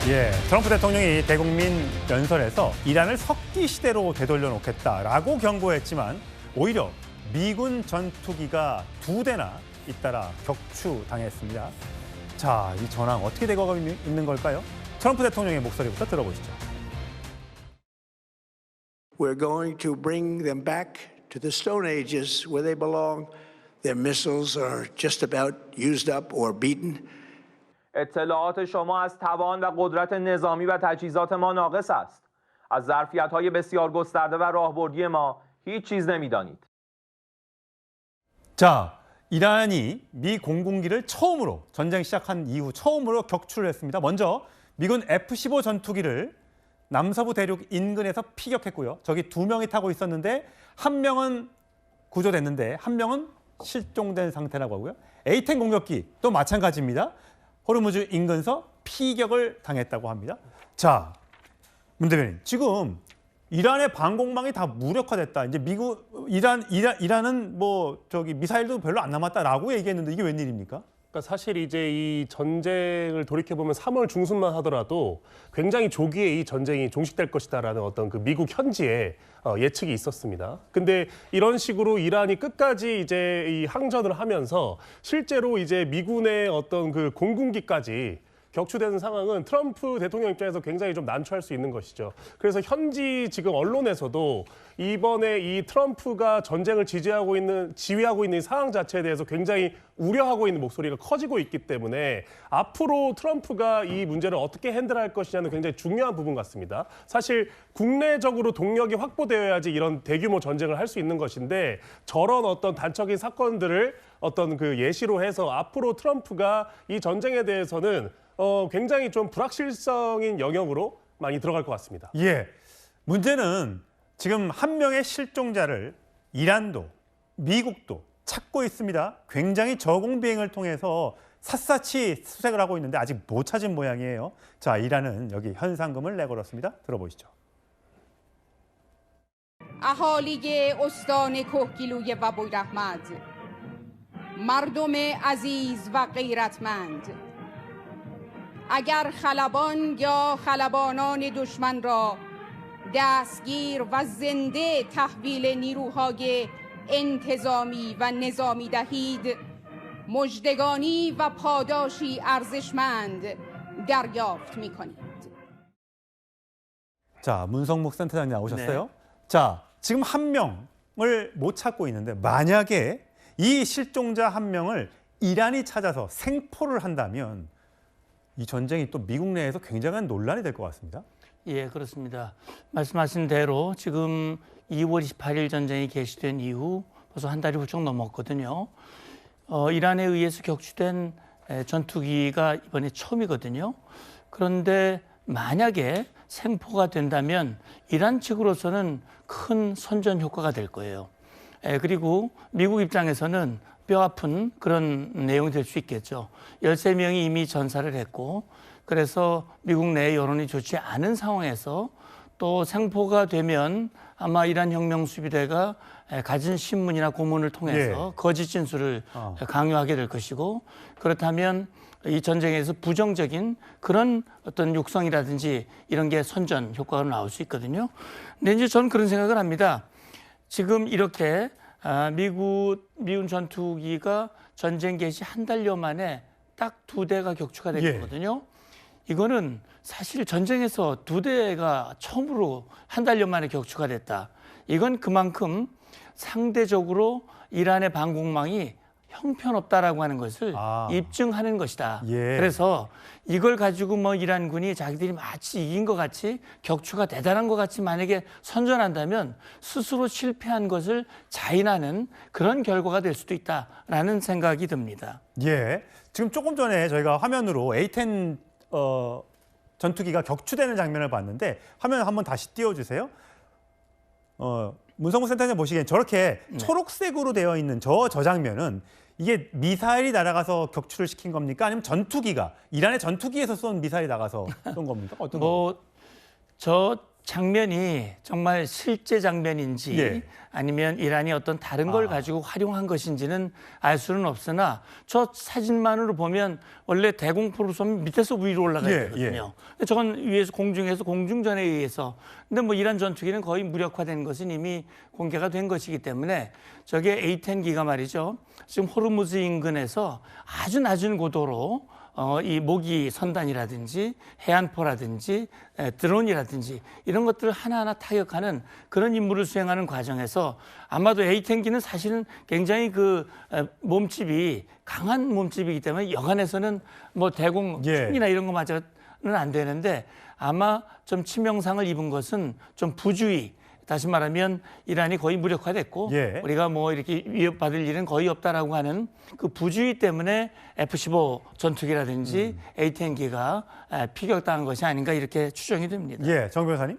예, 트럼프 대통령이 대국민 연설에서 이란을 석기 시대로 되돌려 놓겠다라고 경고했지만 오히려 미군 전투기가 2대나 잇따라 격추당했습니다. 자, 이 전황 어떻게 되고 있는 걸까요? 트럼프 대통령의 목소리부터 들어보시죠. We're going to bring them back to the Stone Ages where they belong. Their missiles are just about used up or beaten. اطلاعات شما از توان و قدرت نظامی و تجهیزات ما ناقص است. از ظرفیت‌های بسیار گسترده و راهبردی ما هیچ چیز نمی‌دانید. 자, 이란이 미 공군기를 처음으로 전쟁 시작한 이후 처음으로 격추를 했습니다. 먼저 미군 F-15 전투기를 남서부 대륙 인근에서 피격했고요. 저기 2명이 타고 있었는데 1명은 구조됐는데 1명은 실종된 상태라고 하고요. A-10 공격기 또 마찬가지입니다. 호르무즈 인근서 피격을 당했다고 합니다. 자, 문 대변인, 지금 이란의 방공망이 다 무력화됐다. 이제 이란은 미사일도 별로 안 남았다라고 얘기했는데 이게 웬일입니까? 그러니까 사실 이제 이 전쟁을 돌이켜보면 3월 중순만 하더라도 굉장히 조기에 이 전쟁이 종식될 것이다라는 어떤 그 미국 현지의 예측이 있었습니다. 근데 이런 식으로 이란이 끝까지 이제 이 항전을 하면서 실제로 이제 미군의 어떤 그 공군기까지 격추되는 상황은 트럼프 대통령 입장에서 굉장히 좀 난처할 수 있는 것이죠. 그래서 현지 지금 언론에서도 이번에 이 트럼프가 전쟁을 지휘하고 있는 이 상황 자체에 대해서 굉장히 우려하고 있는 목소리가 커지고 있기 때문에 앞으로 트럼프가 이 문제를 어떻게 핸들할 것이냐는 굉장히 중요한 부분 같습니다. 사실 국내적으로 동력이 확보되어야지 이런 대규모 전쟁을 할 수 있는 것인데 저런 어떤 단적인 사건들을 어떤 그 예시로 해서 앞으로 트럼프가 이 전쟁에 대해서는 굉장히 좀 불확실성인 영역으로 많이 들어갈 것 같습니다. 예, 문제는 지금 1명의 실종자를 이란도 미국도 찾고 있습니다. 굉장히 저공 비행을 통해서 샅샅이 수색을 하고 있는데 아직 못 찾은 모양이에요. 자, 이란은 여기 현상금을 내걸었습니다. 들어보시죠. اهالی استان کهگیلوی و بویراحمد مردم عزیز و غیرتمند اگر خلبان یا خلبانان دشمن را دستگیر و زنده تحویل نیروهای انتظامی و نظامی دهید مژدگانی و پاداشی ارزشمند دریافت می‌کنید. 자, 문성목 센터장님 나오셨어요? 네. 자, 지금 1명을 못 찾고 있는데 만약에 이 실종자 1명을 이란이 찾아서 생포를 한다면 이 전쟁이 또 미국 내에서 굉장한 논란이 될 것 같습니다. 예, 그렇습니다. 말씀하신 대로 지금 2월 28일 전쟁이 개시된 이후 벌써 한 달이 훌쩍 넘었거든요. 이란에 의해서 격추된 전투기가 이번에 처음이거든요. 그런데 만약에 생포가 된다면 이란 측으로서는 큰 선전 효과가 될 거예요. 그리고 미국 입장에서는 뼈아픈 그런 내용이 될 수 있겠죠. 13명이 이미 전사를 했고 그래서 미국 내 여론이 좋지 않은 상황에서 또 생포가 되면 아마 이란 혁명수비대가 가진 신문이나 고문을 통해서 거짓 진술을 강요하게 될 것이고 그렇다면 이 전쟁에서 부정적인 그런 어떤 육성이라든지 이런 게 선전 효과가 나올 수 있거든요. 근데 이제 저는 그런 생각을 합니다. 지금 이렇게 미군 전투기가 전쟁 개시 한 달여 만에 딱 2대가 격추가 된 거거든요. 이거는 사실 전쟁에서 2대가 처음으로 한 달여 만에 격추가 됐다. 이건 그만큼 상대적으로 이란의 방공망이 형편없다라고 하는 것을 입증하는 것이다. 그래서 이걸 가지고 뭐 이란군이 자기들이 마치 이긴 것 같이 격추가 대단한 것 같이 만약에 선전한다면 스스로 실패한 것을 자인하는 그런 결과가 될 수도 있다라는 생각이 듭니다. 예, 지금 조금 전에 저희가 화면으로 A-10 전투기가 격추되는 장면을 봤는데 화면 한번 다시 띄워주세요. 문성구 센터장 보시기엔 저렇게 초록색으로 되어 있는 저 장면은 이게 미사일이 날아가서 격추를 시킨 겁니까? 아니면 전투기가 이란의 전투기에서 쏜 미사일이 나가서 쏜 겁니까? 어떤 저 장면이 정말 실제 장면인지 예. 아니면 이란이 어떤 다른 걸 가지고 활용한 것인지는 알 수는 없으나 저 사진만으로 보면 원래 대공포로 쏘면 밑에서 위로 올라가야 예, 되거든요. 근데 저건 위에서 공중에서 공중전에 의해서 근데 뭐 이란 전투기는 거의 무력화된 것은 이미 공개가 된 것이기 때문에 저게 A-10기가 말이죠. 지금 호르무즈 인근에서 아주 낮은 고도로 이 모기 선단이라든지 해안포라든지 드론이라든지 이런 것들을 하나하나 타격하는 그런 임무를 수행하는 과정에서 아마도 A-10기는 사실은 굉장히 그 몸집이 강한 몸집이기 때문에 여간에서는 뭐 대공 총이나 이런 거 맞아는 안 되는데 아마 좀 치명상을 입은 것은 좀 부주의. 다시 말하면 이란이 거의 무력화됐고 예. 우리가 뭐 이렇게 위협받을 일은 거의 없다라고 하는 그 부주의 때문에 F-15 전투기라든지 A-10기가 피격당한 것이 아닌가 이렇게 추정이 됩니다. 예, 정 변호사님.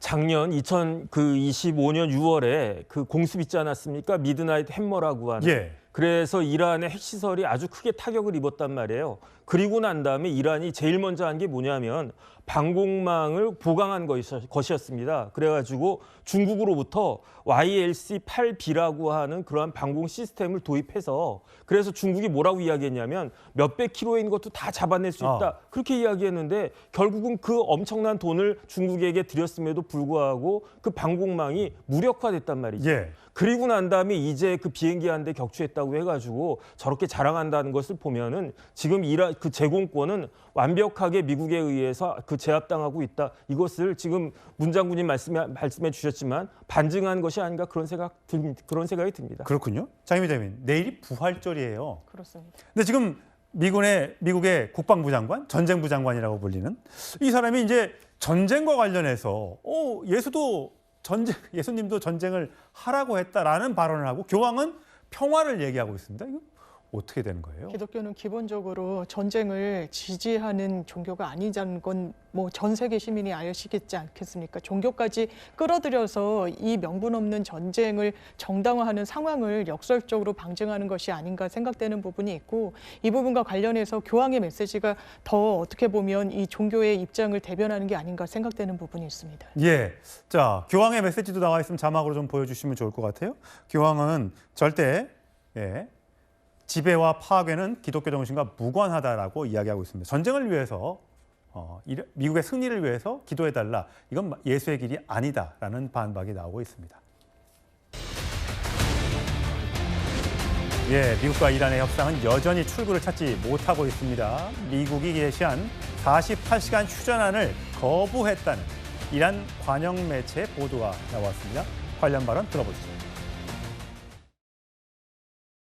작년 2025년 6월에 그 공습 있지 않았습니까? 미드나잇 햄머라고 하는. 예. 그래서 이란의 핵시설이 아주 크게 타격을 입었단 말이에요. 그리고 난 다음에 이란이 제일 먼저 한 게 뭐냐면 방공망을 보강한 것이었습니다. 그래가지고 중국으로부터 YLC-8B라고 하는 그러한 방공 시스템을 도입해서 그래서 중국이 뭐라고 이야기했냐면 몇백 킬로인 것도 다 잡아낼 수 있다. 그렇게 이야기했는데 결국은 그 엄청난 돈을 중국에게 들였음에도 불구하고 그 방공망이 무력화됐단 말이죠. 예. 그리고 난 다음에 이제 그 비행기 한 대 격추했다고 해가지고 저렇게 자랑한다는 것을 보면은 지금 이란 그 제공권은 완벽하게 미국에 의해서 그 제압당하고 있다. 이것을 지금 문 장군님 말씀해 주셨지만 반증한 것이 아닌가 그런 생각이 듭니다. 그렇군요. 장 기자님, 내일이 부활절이에요. 그렇습니다. 근데 지금 미국의 국방부 장관, 전쟁부 장관이라고 불리는 이 사람이 이제 전쟁과 관련해서 예수님도 전쟁을 하라고 했다라는 발언을 하고 교황은 평화를 얘기하고 있습니다. 이거 어떻게 되는 거예요? 기독교는 기본적으로 전쟁을 지지하는 종교가 아니자는 건 뭐 전 세계 시민이 아시겠지 않겠습니까? 종교까지 끌어들여서 이 명분 없는 전쟁을 정당화하는 상황을 역설적으로 방증하는 것이 아닌가 생각되는 부분이 있고 이 부분과 관련해서 교황의 메시지가 더 어떻게 보면 이 종교의 입장을 대변하는 게 아닌가 생각되는 부분이 있습니다. 예. 자, 교황의 메시지도 나와 있으면 자막으로 좀 보여주시면 좋을 것 같아요. 교황은 절대 지배와 파괴는 기독교 정신과 무관하다라고 이야기하고 있습니다. 전쟁을 위해서 미국의 승리를 위해서 기도해달라. 이건 예수의 길이 아니다라는 반박이 나오고 있습니다. 예, 미국과 이란의 협상은 여전히 출구를 찾지 못하고 있습니다. 미국이 제시한 48시간 휴전안을 거부했다는 이란 관영 매체 보도가 나왔습니다. 관련 발언 들어보시죠.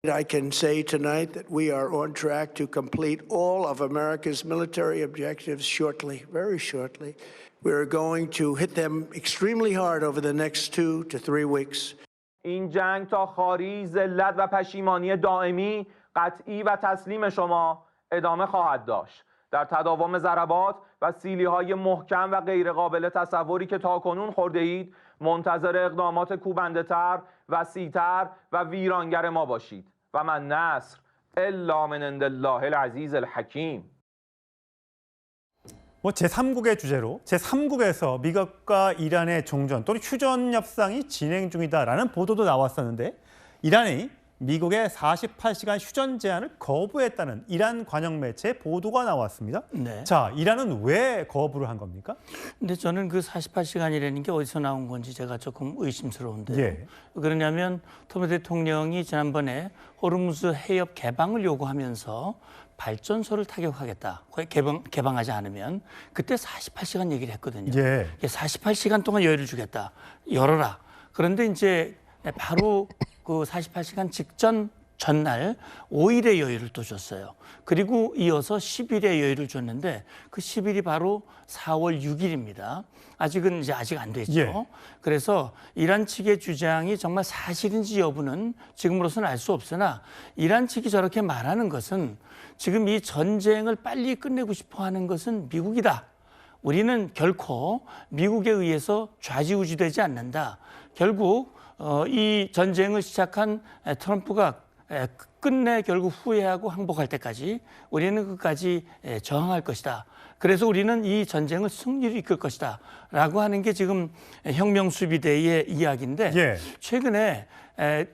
I can say tonight that we are on track to complete all of America's military objectives shortly, very shortly. We are going to hit them extremely hard over the next 2 to 3 weeks. این جنگ تا خواری، ذلت و پشیمانی دائمی، قطعی و تسلیم شما ادامه خواهد داشت. در تداوم ضربات و سیلی‌های محکم و غیرقابل تصوری که تاکنون خورده اید، منتظر اقدامات کوبنده‌تر، وسیع‌تر و ویرانگر ما باشید. و من نصر الا من عند الله العزیز الحکیم. 제3국의 주제로 제3국에서 미국과 이란의 종전 또는 휴전 협상이 진행 중이다라는 보도도 나왔었는데 이란이 미국의 48시간 휴전 제안을 거부했다는 이란 관영 매체 보도가 나왔습니다. 네. 자, 이란은 왜 거부를 한 겁니까? 근데 저는 그 48시간이라는 게 어디서 나온 건지 제가 조금 의심스러운데요. 예. 그러냐면 트럼프 대통령이 지난번에 호르무즈 해협 개방을 요구하면서 발전소를 타격하겠다. 개방하지 않으면 그때 48시간 얘기를 했거든요. 예. 48시간 동안 여유를 주겠다. 열어라. 그런데 이제 바로 그 48시간 직전 전날 5일의 여유를 또 줬어요. 그리고 이어서 10일의 여유를 줬는데 그 10일이 바로 4월 6일입니다. 아직은 이제 아직 안 됐죠. 예. 그래서 이란 측의 주장이 정말 사실인지 여부는 지금으로서는 알 수 없으나 이란 측이 저렇게 말하는 것은 지금 이 전쟁을 빨리 끝내고 싶어 하는 것은 미국이다. 우리는 결코 미국에 의해서 좌지우지되지 않는다. 결국 이 전쟁을 시작한 트럼프가 끝내 결국 후회하고 항복할 때까지 우리는 끝까지 저항할 것이다. 그래서 우리는 이 전쟁을 승리로 이끌 것이다. 라고 하는 게 지금 혁명수비대의 이야기인데 예. 최근에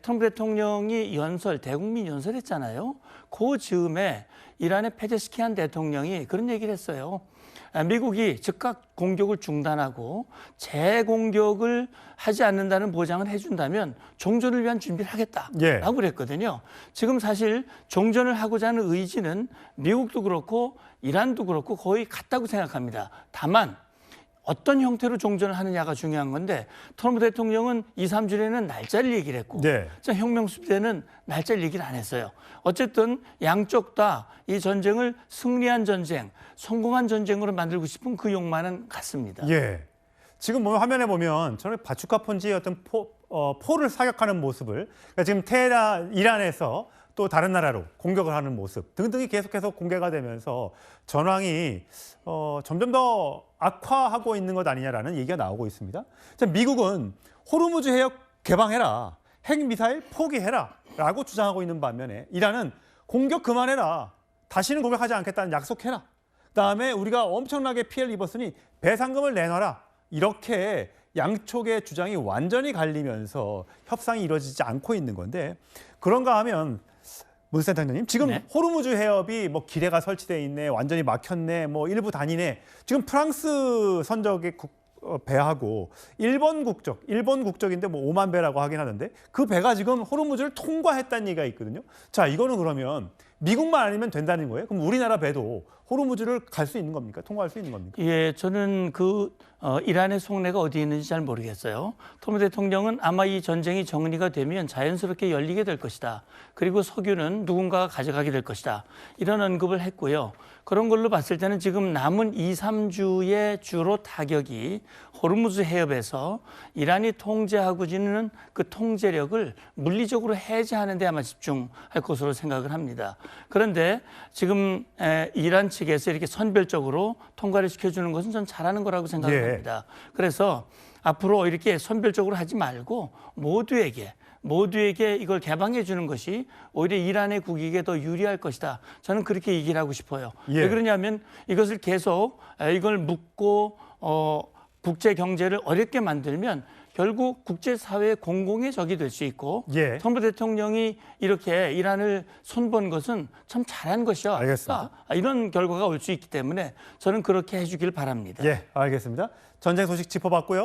트럼프 대통령이 대국민 연설했잖아요. 그 즈음에 이란의 페제스키안 대통령이 그런 얘기를 했어요. 미국이 즉각 공격을 중단하고 재공격을 하지 않는다는 보장을 해준다면 종전을 위한 준비를 하겠다라고 예. 그랬거든요. 지금 사실 종전을 하고자 하는 의지는 미국도 그렇고 이란도 그렇고 거의 같다고 생각합니다. 다만 어떤 형태로 종전을 하느냐가 중요한 건데 트럼프 대통령은 2, 3주에는 날짜를 얘기를 했고 네. 혁명수비대는 날짜를 얘기를 안 했어요. 어쨌든 양쪽 다 이 전쟁을 승리한 전쟁, 성공한 전쟁으로 만들고 싶은 그 욕망은 같습니다. 예. 지금 보면 화면에 보면 저는 바추카 폰지의 어떤 포를 사격하는 모습을 그러니까 지금 이란에서 또 다른 나라로 공격을 하는 모습 등등이 계속해서 공개가 되면서 전황이 점점 더 악화하고 있는 것 아니냐라는 얘기가 나오고 있습니다. 자, 미국은 호르무즈 해협 개방해라, 핵미사일 포기해라 라고 주장하고 있는 반면에 이란은 공격 그만해라, 다시는 공격하지 않겠다는 약속해라, 그다음에 우리가 엄청나게 피해를 입었으니 배상금을 내놔라, 이렇게 양쪽의 주장이 완전히 갈리면서 협상이 이루어지지 않고 있는 건데 그런가 하면 문 센터장님, 지금 네. 호르무즈 해협이 뭐 기뢰가 설치돼 있네, 완전히 막혔네, 뭐 일부 단이네. 지금 프랑스 선적의 배하고 일본 국적인데 뭐 5만 배라고 하긴 하는데 그 배가 지금 호르무즈를 통과했다는 얘기가 있거든요. 자, 이거는 그러면 미국만 아니면 된다는 거예요? 그럼 우리나라 배도 호르무즈를 갈 수 있는 겁니까? 통과할 수 있는 겁니까? 예, 저는 이란의 속내가 어디 있는지 잘 모르겠어요. 트럼프 대통령은 아마 이 전쟁이 정리가 되면 자연스럽게 열리게 될 것이다. 그리고 석유는 누군가가 가져가게 될 것이다. 이런 언급을 했고요. 그런 걸로 봤을 때는 지금 남은 2, 3주의 주로 타격이 호르무즈 해협에서 이란이 통제하고 지는 그 통제력을 물리적으로 해제하는 데 아마 집중할 것으로 생각을 합니다. 그런데 지금 이란 측에서 이렇게 선별적으로 통과를 시켜주는 것은 전 잘하는 거라고 생각을 합니다. 그래서 앞으로 이렇게 선별적으로 하지 말고 모두에게 이걸 개방해 주는 것이 오히려 이란의 국익에 더 유리할 것이다. 저는 그렇게 얘기를 하고 싶어요. 예. 왜 그러냐면 이것을 계속 이걸 묶고 국제 경제를 어렵게 만들면 결국 국제사회의 공공의 적이 될 수 있고 예. 트럼프 대통령이 이렇게 이란을 손본 것은 참 잘한 것이야. 알겠습니다. 이런 결과가 올 수 있기 때문에 저는 그렇게 해주길 바랍니다. 예, 알겠습니다. 전쟁 소식 짚어봤고요.